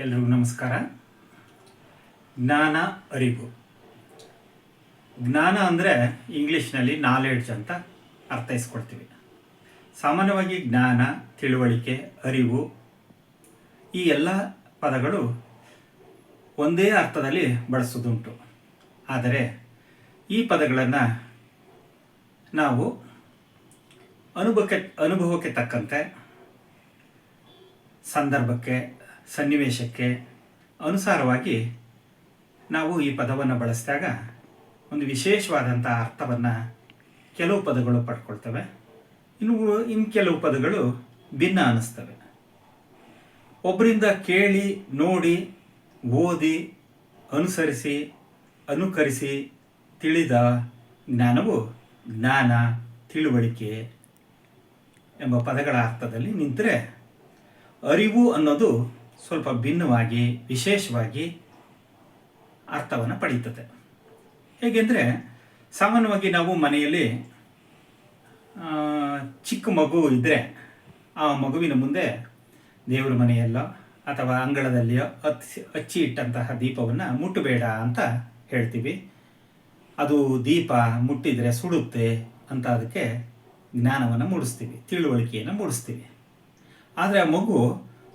ಎಲ್ರಿಗೂ ನಮಸ್ಕಾರ. ಜ್ಞಾನ, ಅರಿವು. ಜ್ಞಾನ ಅಂದರೆ ಇಂಗ್ಲೀಷ್ನಲ್ಲಿ ನಾಲೆಡ್ಜ್ ಅಂತ ಅರ್ಥೈಸ್ಕೊಳ್ತೀವಿ. ಸಾಮಾನ್ಯವಾಗಿ ಜ್ಞಾನ, ತಿಳುವಳಿಕೆ, ಅರಿವು ಈ ಎಲ್ಲ ಪದಗಳು ಒಂದೇ ಅರ್ಥದಲ್ಲಿ ಬಳಸೋದುಂಟು. ಆದರೆ ಈ ಪದಗಳನ್ನು ನಾವು ಅನುಭವಕ್ಕೆ ತಕ್ಕಂತೆ, ಸಂದರ್ಭಕ್ಕೆ, ಸನ್ನಿವೇಶಕ್ಕೆ ಅನುಸಾರವಾಗಿ ನಾವು ಈ ಪದವನ್ನು ಬಳಸಿದಾಗ ಒಂದು ವಿಶೇಷವಾದಂಥ ಅರ್ಥವನ್ನು ಕೆಲವು ಪದಗಳು ಪಡ್ಕೊಳ್ತವೆ. ಇನ್ನು ಕೆಲವು ಪದಗಳು ಭಿನ್ನ ಅನ್ನಿಸ್ತವೆ. ಒಬ್ಬರಿಂದ ಕೇಳಿ, ನೋಡಿ, ಓದಿ, ಅನುಸರಿಸಿ, ಅನುಕರಿಸಿ ತಿಳಿದ ಜ್ಞಾನವು ಜ್ಞಾನ, ತಿಳುವಳಿಕೆ ಎಂಬ ಪದಗಳ ಅರ್ಥದಲ್ಲಿ ನಿಂತರೆ, ಅರಿವು ಅನ್ನೋದು ಸ್ವಲ್ಪ ಭಿನ್ನವಾಗಿ, ವಿಶೇಷವಾಗಿ ಅರ್ಥವನ್ನು ಪಡೀತದೆ. ಹೇಗೆಂದರೆ, ಸಾಮಾನ್ಯವಾಗಿ ನಾವು ಮನೆಯಲ್ಲಿ ಚಿಕ್ಕ ಮಗು ಇದ್ದರೆ ಆ ಮಗುವಿನ ಮುಂದೆ ದೇವರ ಮನೆಯಲ್ಲೋ ಅಥವಾ ಅಂಗಳದಲ್ಲಿಯೋ ಹಚ್ಚಿ ಇಟ್ಟಂತಹ ದೀಪವನ್ನು ಮುಟ್ಟಬೇಡ ಅಂತ ಹೇಳ್ತೀವಿ. ಅದು ದೀಪ ಮುಟ್ಟಿದರೆ ಸುಡುತ್ತೆ ಅಂತ ಅದಕ್ಕೆ ಜ್ಞಾನವನ್ನು ಮೂಡಿಸ್ತೀವಿ, ತಿಳುವಳಿಕೆಯನ್ನು ಮೂಡಿಸ್ತೀವಿ. ಆದರೆ ಆ ಮಗು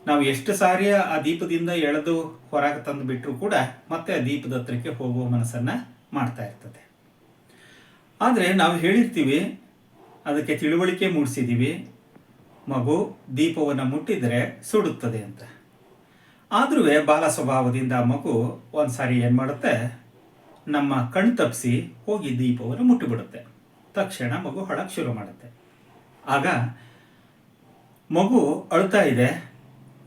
ನಾವು ಎಷ್ಟು ಸಾರಿ ಆ ದೀಪದಿಂದ ಎಳೆದು ಹೊರಗೆ ತಂದು ಬಿಟ್ಟರೂ ಕೂಡ ಮತ್ತೆ ಆ ದೀಪದ ಹತ್ರಕ್ಕೆ ಹೋಗುವ ಮನಸ್ಸನ್ನು ಮಾಡ್ತಾ ಇರ್ತದೆ. ಆದರೆ ನಾವು ಹೇಳಿರ್ತೀವಿ, ಅದಕ್ಕೆ ತಿಳುವಳಿಕೆ ಮೂಡಿಸಿದ್ದೀವಿ, ಮಗು ದೀಪವನ್ನು ಮುಟ್ಟಿದರೆ ಸುಡುತ್ತದೆ ಅಂತ. ಆದರೂ ಬಾಲ ಸ್ವಭಾವದಿಂದ ಮಗು ಒಂದು ಸಾರಿ ಏನು ಮಾಡುತ್ತೆ, ನಮ್ಮ ಕಣ್ಣು ತಪ್ಪಿಸಿ ಹೋಗಿ ದೀಪವನ್ನು ಮುಟ್ಟಿಬಿಡುತ್ತೆ. ತಕ್ಷಣ ಮಗು ಹೊಳಕ್ಕೆ ಶುರು ಮಾಡುತ್ತೆ. ಆಗ ಮಗು ಅಳ್ತಾ ಇದೆ.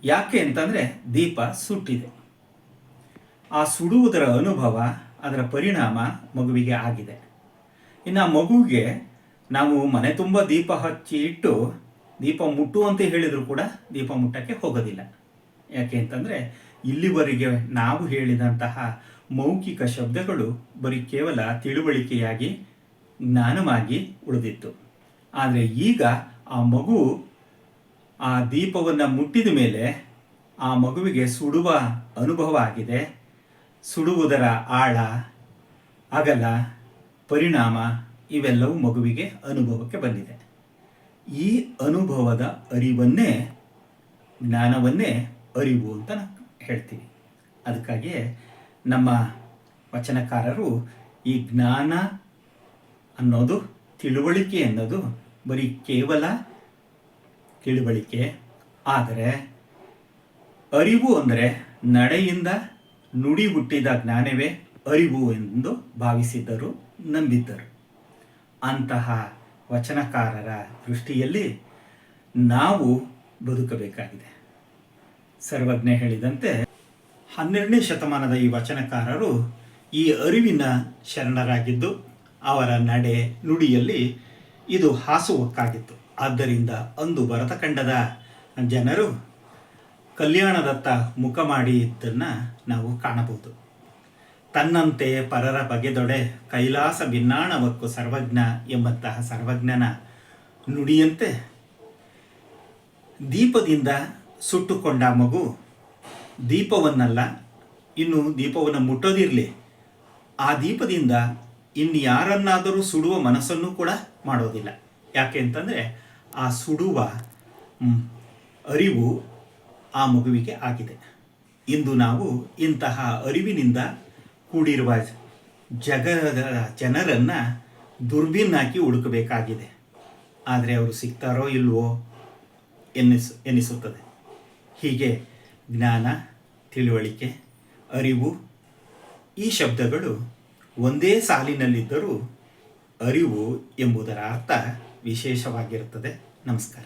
ಯಾಕೆ ಅಂತಂದರೆ ದೀಪ ಸುಟ್ಟಿದೆ. ಆ ಸುಡುವುದರ ಅನುಭವ, ಅದರ ಪರಿಣಾಮ ಮಗುವಿಗೆ ಆಗಿದೆ. ಇನ್ನು ಆ ಮಗುವಿಗೆ ನಾವು ಮನೆ ತುಂಬ ದೀಪ ಹಚ್ಚಿ ಇಟ್ಟು ದೀಪ ಮುಟ್ಟು ಅಂತ ಹೇಳಿದರೂ ಕೂಡ ದೀಪ ಮುಟ್ಟಕ್ಕೆ ಹೋಗೋದಿಲ್ಲ. ಯಾಕೆ ಅಂತಂದರೆ ಇಲ್ಲಿವರೆಗೆ ನಾವು ಹೇಳಿದಂತಹ ಮೌಖಿಕ ಶಬ್ದಗಳು ಬರೀ ಕೇವಲ ತಿಳುವಳಿಕೆಯಾಗಿ, ಜ್ಞಾನವಾಗಿ ಉಳಿದಿತ್ತು. ಆದರೆ ಈಗ ಆ ಮಗು ಆ ದೀಪವನ್ನು ಮುಟ್ಟಿದ ಮೇಲೆ ಆ ಮಗುವಿಗೆ ಸುಡುವ ಅನುಭವ ಆಗಿದೆ. ಸುಡುವುದರ ಆಳ, ಅಗಲ, ಪರಿಣಾಮ ಇವೆಲ್ಲವೂ ಮಗುವಿಗೆ ಅನುಭವಕ್ಕೆ ಬಂದಿದೆ. ಈ ಅನುಭವದ ಅರಿವನ್ನೇ, ಜ್ಞಾನವನ್ನೇ ಅರಿವು ಅಂತ ಹೇಳ್ತೀವಿ. ಅದಕ್ಕಾಗಿಯೇ ನಮ್ಮ ವಚನಕಾರರು ಈ ಜ್ಞಾನ ಅನ್ನೋದು, ತಿಳುವಳಿಕೆ ಅನ್ನೋದು ಬರೀ ಕೇವಲ ತಿಳುವಳಿಕೆ, ಆದರೆ ಅರಿವು ಅಂದರೆ ನಡೆಯಿಂದ ನುಡಿ ಹುಟ್ಟಿದ ಜ್ಞಾನವೇ ಅರಿವು ಎಂದು ಭಾವಿಸಿದ್ದರು, ನಂಬಿದ್ದರು. ಅಂತಹ ವಚನಕಾರರ ದೃಷ್ಟಿಯಲ್ಲಿ ನಾವು ಬದುಕಬೇಕಾಗಿದೆ. ಸರ್ವಜ್ಞ ಹೇಳಿದಂತೆ 12ನೇ ಶತಮಾನದ ಈ ವಚನಕಾರರು ಈ ಅರಿವಿನ ಶರಣರಾಗಿದ್ದು, ಅವರ ನಡೆ ನುಡಿಯಲ್ಲಿ ಇದು ಹಾಸುಹೊಕ್ಕಾಗಿತ್ತು. ಆದ್ದರಿಂದ ಅಂದು ಭರತಖಂಡದ ಜನರು ಕಲ್ಯಾಣದತ್ತ ಮುಖ ಮಾಡಿ ಇದ್ದನ್ನು ನಾವು ಕಾಣಬಹುದು. ತನ್ನಂತೆ ಪರರ ಬಗೆದೊಡೆ ಕೈಲಾಸ ಭಿನ್ನಾಣವಕ್ಕೂ ಸರ್ವಜ್ಞ ಎಂಬಂತಹ ಸರ್ವಜ್ಞನ ನುಡಿಯಂತೆ ದೀಪದಿಂದ ಸುಟ್ಟುಕೊಂಡ ಮಗು ದೀಪವನ್ನಲ್ಲ, ಇನ್ನು ದೀಪವನ್ನು ಮುಟ್ಟೋದಿರಲಿ, ಆ ದೀಪದಿಂದ ಇನ್ಯಾರನ್ನಾದರೂ ಸುಡುವ ಮನಸ್ಸನ್ನು ಕೂಡ ಮಾಡೋದಿಲ್ಲ. ಯಾಕೆ ಅಂತಂದರೆ ಆ ಸುಡುವ ಅರಿವು ಆ ಮಗುವಿಗೆ ಆಗಿದೆ. ಇಂದು ನಾವು ಇಂತಹ ಅರಿವಿನಿಂದ ಕೂಡಿರುವ ಜಗದ ಜನರನ್ನು ದುರ್ಬಿನ್ನಾಕಿ ಹುಡುಕಬೇಕಾಗಿದೆ. ಆದರೆ ಅವರು ಸಿಗ್ತಾರೋ ಇಲ್ವೋ ಎನಿಸುತ್ತದೆ. ಹೀಗೆ ಜ್ಞಾನ, ತಿಳುವಳಿಕೆ, ಅರಿವು ಈ ಶಬ್ದಗಳು ಒಂದೇ ಸಾಲಿನಲ್ಲಿದ್ದರೂ ಅರಿವು ಎಂಬುದರ ಅರ್ಥ ವಿಶೇಷವಾಗಿರುತ್ತದೆ. ನಮಸ್ಕಾರ.